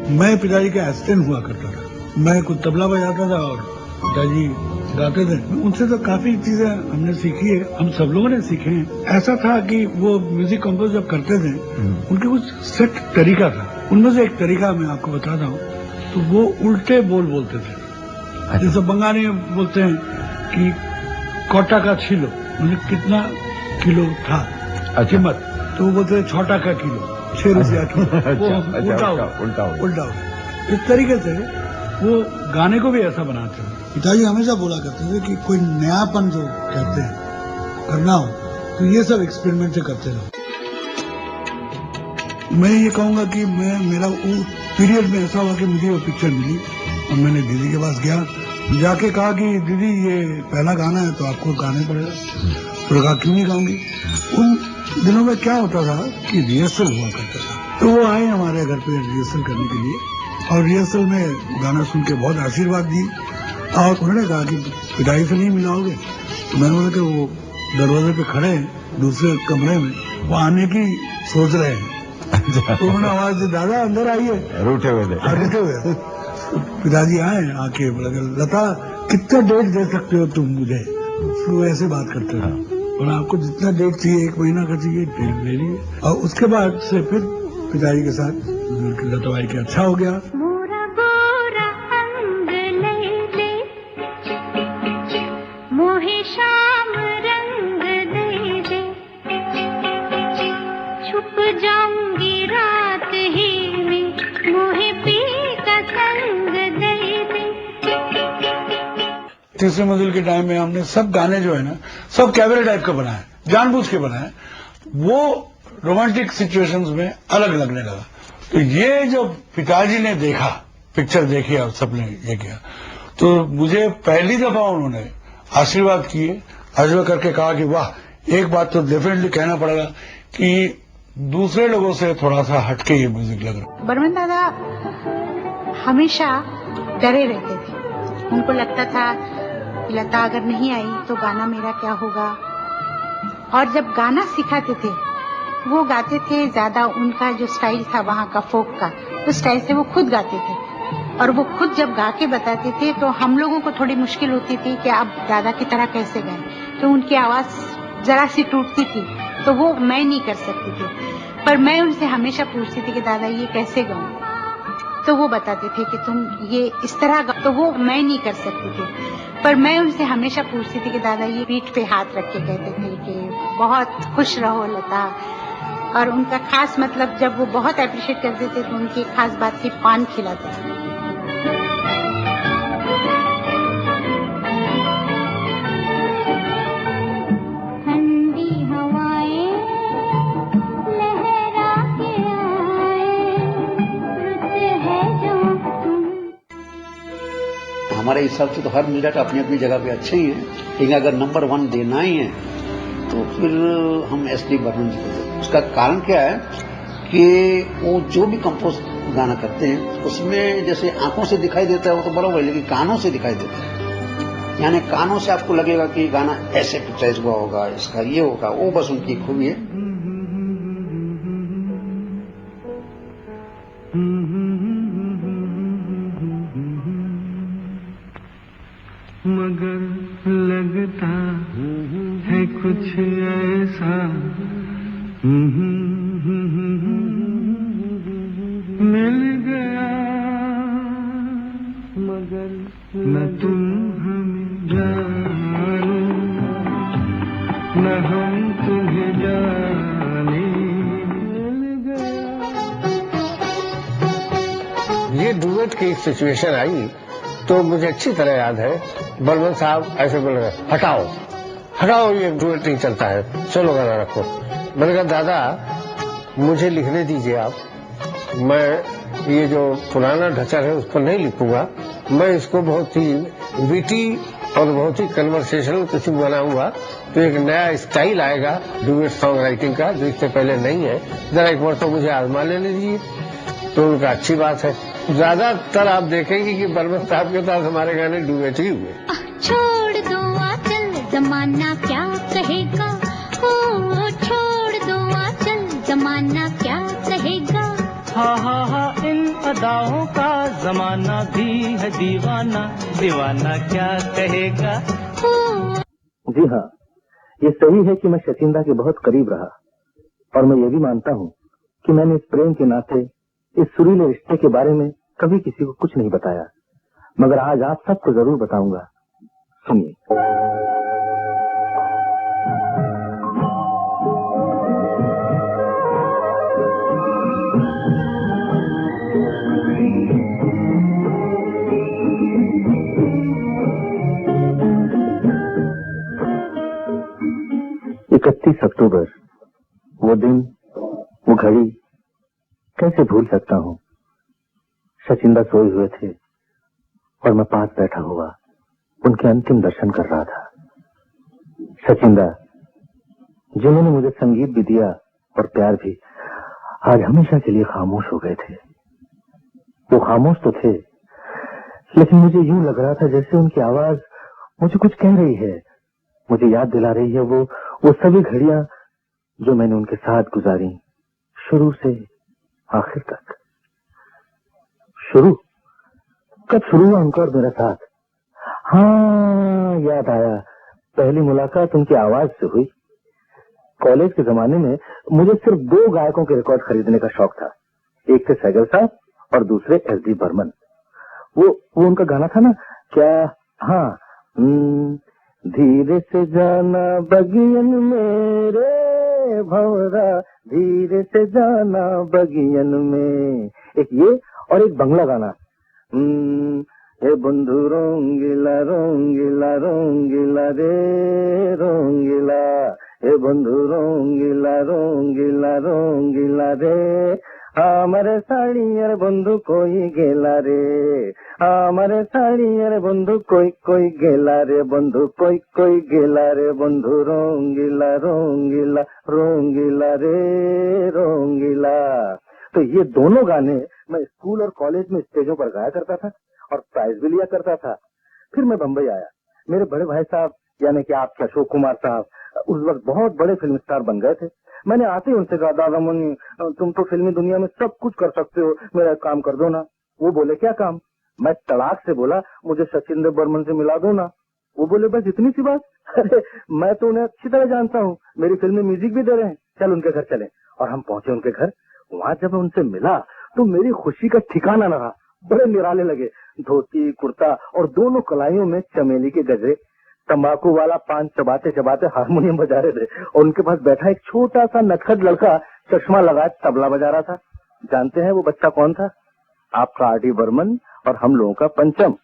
मैं पिताजी का असिस्टेंट हुआ करता था। मैं कुछ तबला बजाता था और पिताजी गाते थे। उनसे तो काफी चीजें हमने सीखी है, हम सब लोगों ने सीखे हैं। ऐसा था कि वो म्यूजिक कंपोज जब करते थे उनके कुछ सेट तरीका था। उनमें से एक तरीका मैं आपको बताता हूँ, तो वो उल्टे बोल बोलते थे। जैसे बंगाली में बोलते हैं कि कोटा का छिलो, मतलब कितना किलो था कीमत, तो वो बोलते हैं छोटा का किलो, 6 रुपया किलो। वो उल्टा हो। इस तरीके से वो गाने को भी ऐसा बनाते हैं। पिताजी हमेशा बोला करते थे कि कोई नयापन जो कहते हैं करना हो तो ये सब एक्सपेरिमेंट से करते रहो। मैं ये कहूंगा कि मेरा वो पीरियड में ऐसा हुआ कि मुझे वो पिक्चर मिली और मैंने दीदी के पास गया, जाके कहा कि दीदी ये पहला गाना है तो आपको गाने पड़ेगा। तो कहा क्यों नहीं गाऊंगी। उन दिनों में क्या होता था कि रिहर्सल हुआ करता था, तो वो आए हमारे घर पे रिहर्सल करने के लिए और रिहर्सल में गाना सुन के बहुत आशीर्वाद दी और उन्होंने कहा कि पिताजी से नहीं मिलाओगे। तो मैंने बोला कि वो दरवाजे पे खड़े हैं दूसरे कमरे में, वो आने की सोच रहे हैं। तो उन्होंने आवाज दी, दादा अंदर आइए। रूठे हुए पिताजी आए, आके बोला लता कितना डेट दे सकते हो तुम मुझे। तो ऐसे बात करते हो और आपको जितना डेट चाहिए 1 महीना का चाहिए डेट ले लीजिए। और उसके बाद से फिर पिताजी के साथ लता भाई के अच्छा हो गया। तीसरे मंजिल के टाइम में हमने सब गाने जो है ना सब कैबरे टाइप का बनाए, जानबूझ के बनाए। वो रोमांटिक सिचुएशंस में अलग लगने लगा। तो ये जो पिताजी ने देखा, पिक्चर देखी और सबने ये किया, तो मुझे पहली दफा उन्होंने आशीर्वाद किए, आशीर्वाद करके कहा कि वाह, एक बात तो डेफिनेटली कहना पड़ेगा कि दूसरे लोगों से थोड़ा सा हटके ये म्यूजिक लग रहा। बर्मन दादा हमेशा डरे रहते थे। उनको लगता था कि लता अगर नहीं आई तो गाना मेरा क्या होगा। और जब गाना सिखाते थे वो गाते थे, ज्यादा उनका जो स्टाइल था वहाँ का फोक का, उस स्टाइल से वो खुद गाते थे। और वो खुद जब गा के बताते थे तो हम लोगों को थोड़ी मुश्किल होती थी कि आप दादा की तरह कैसे गाएं। तो उनकी आवाज जरा सी टूटती थी तो वो मैं नहीं कर सकती थी, पर मैं उनसे हमेशा पूछती थी कि दादा ये कैसे गाऊं। तो वो बताते थे कि तुम ये इस तरह गा, तो वो मैं नहीं कर सकती थी, पर मैं उनसे हमेशा पूछती थी कि दादा ये पीठ पे हाथ रख के कहते थे कि बहुत खुश रहो लता। और उनका खास मतलब जब वो बहुत अप्रिशिएट करते थे तो उनकी खास बात थी पान खिलाते थे। हमारे हिसाब से तो हर म्यूजिक अपनी अपनी जगह पे अच्छे ही है, लेकिन अगर नंबर 1 देना ही है तो फिर हम एस.डी. बर्मन जी को देते। उसका कारण क्या है कि वो जो भी कंपोज गाना करते हैं उसमें जैसे आंखों से दिखाई देता है वो तो बराबर है, लेकिन कानों से दिखाई देता है। यानी कानों से आपको लगेगा कि गाना ऐसे पिक्चराइज हुआ होगा, इसका ये होगा, वो बस उनकी खूबी है। मगर लगता है कुछ ऐसा मिल गया, मगर न तुम हमें जानो न हम तुम्हें जाने। मिल गया। ये डुएट की सिचुएशन आई तो मुझे अच्छी तरह याद है, बर्मन साहब ऐसे बोल रहे, हटाओ हटाओ ये डुएट नहीं चलता है, चलो गाना रखो। मैंने कहा दादा मुझे लिखने दीजिए आप, मैं ये जो पुराना ढचर है उस पर नहीं लिखूंगा, मैं इसको बहुत ही विटी और बहुत ही कन्वर्सेशनल कुछ बनाऊंगा, तो एक नया स्टाइल आएगा डुएट सॉन्ग राइटिंग का जो इससे पहले नहीं है, जरा एक बार तो मुझे आजमा लेने दीजिए। तो उनका अच्छी बात है। ज्यादातर आप देखेंगे कि बर्मन साहब के साथ हमारे गाने डुएट ही हुए। छोड़ दो आंचल जमाना क्या कहेगा, ओ छोड़ दो आंचल जमाना क्या कहेगा। हा इन अदाओं का जमाना भी है दीवाना, दीवाना क्या कहेगा। जी हाँ, ये सही है कि मैं शचिंदा के बहुत करीब रहा, और मैं ये भी मानता हूँ कि मैंने इस प्रेम के नाते, इस सुरीले रिश्ते के बारे में कभी किसी को कुछ नहीं बताया, मगर आज आप सबको जरूर बताऊंगा। सुनिए। इकतीस अक्टूबर, वो दिन, वो घड़ी कैसे भूल सकता हूँ। शचिंदा सोए हुए थे और मैं पास बैठा हुआ उनके अंतिम दर्शन कर रहा था। शचिंदा, जिन्होंने मुझे संगीत भी दिया और प्यार भी, आज हमेशा के लिए खामोश हो गए थे। वो खामोश तो थे, लेकिन मुझे यूं लग रहा था जैसे उनकी आवाज मुझे कुछ कह रही है, मुझे याद दिला रही है वो सभी घड़ियां जो मैंने उनके साथ गुजारी, शुरू से आखिर तक। शुरू कब शुरू हुआ उनका और मेरा साथ? हाँ, याद आया, पहली मुलाकात उनकी आवाज से हुई। कॉलेज के जमाने में मुझे सिर्फ 2 गायकों के रिकॉर्ड खरीदने का शौक था, एक थे सैगल साहब और दूसरे एसडी बर्मन। वो उनका गाना था ना, क्या, हाँ, धीरे से जाना बगियन मेरे भंवरा, धीरे से जाना बगियन में, एक ये और एक बंगला गाना, ए बंधु रोंगिला रोंगिला रोंगिला रे रोंगिला, ए बंधु रोंगिला रोंगिला रोंगिला रे, आमरे साड़ियर बंधु कोई गेला रे, आमरे साड़ियर बंधु कोई कोई गेला रे, बंधु कोई कोई गेला रे, बंधु रोंगिला रोंगिला रोंगिला रे रोंगिला। तो ये दोनों गाने मैं स्कूल और कॉलेज में स्टेजों पर गाया करता था और प्राइज भी लिया करता था। फिर मैं बम्बई आया, मेरे बड़े भाई साहब यानी कि आपके अशोक कुमार साहब उस वक्त बहुत बड़े फिल्म स्टार बन गए थे। मैंने आते ही उनसे कहा, दादा मुन्नी तुम तो फिल्मी दुनिया में सब कुछ कर सकते हो, मेरा एक काम कर दो ना। वो बोले, क्या काम? मैं तड़ाक से बोला, मुझे सचिंद्र बर्मन से मिला दो ना। वो बोले, बस इतनी सी बात? अरे मैं तो उन्हें अच्छी तरह जानता हूँ, मेरी फिल्म में म्यूजिक भी दे रहे हैं, चल उनके घर चले। और हम पहुंचे उनके घर। वहाँ जब मैं उनसे मिला तो मेरी खुशी का ठिकाना न रहा, बड़े निराले लगे, धोती कुर्ता और दोनों कलाइयों में चमेली के गजरे, तंबाकू वाला पान चबाते चबाते हारमोनियम बजा रहे थे, और उनके पास बैठा एक छोटा सा नटखट लड़का चश्मा लगाए तबला बजा रहा था। जानते हैं वो बच्चा कौन था? आपका आर.डी. बर्मन और हम लोगों का पंचम।